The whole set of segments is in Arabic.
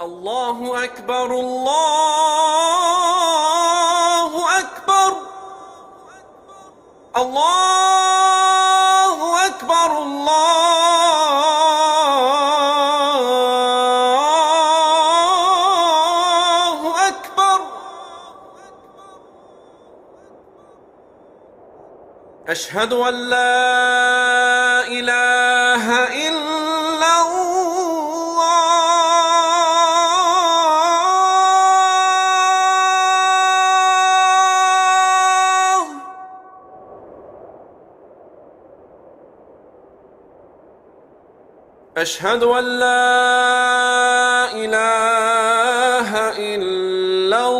الله أكبر الله أكبر الله أكبر الله أكبر. أشهد أن لا إله إلا الله. أشهد أن لا إله إلا الله.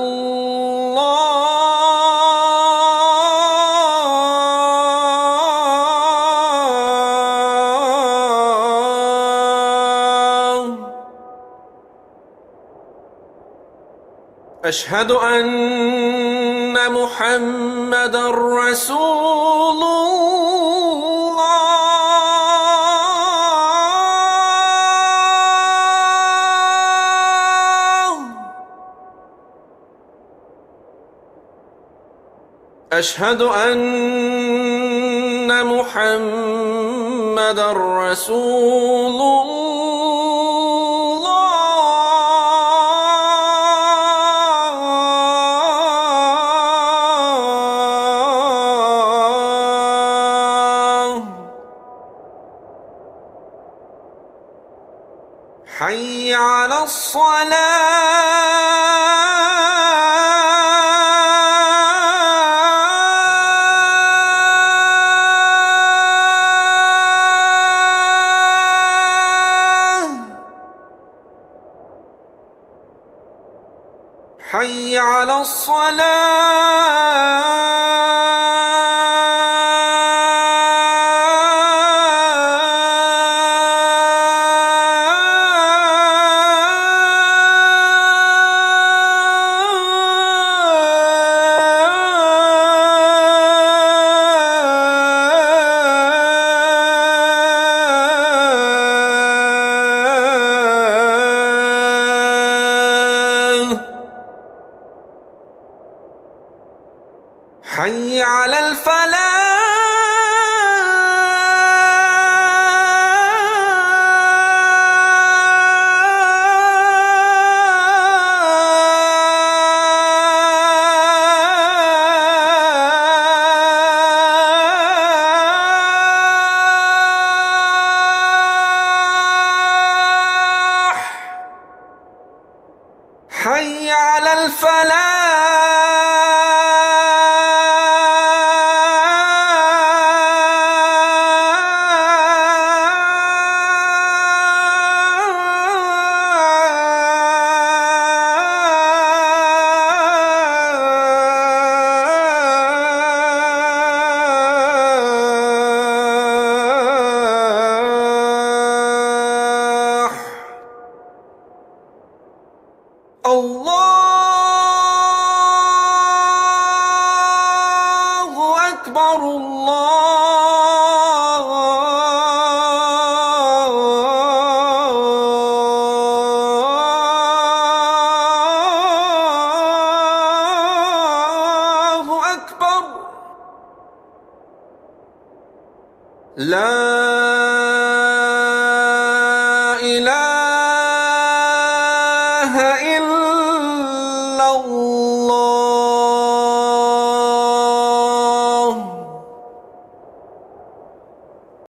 أشهد أن محمدًا رسول الله. أشهد أن محمدًا رسول الله. حي على الصلاة. حي على الصلاة. حي على الفلاح. حي على الفلاح. الله أكبر الله أكبر. لا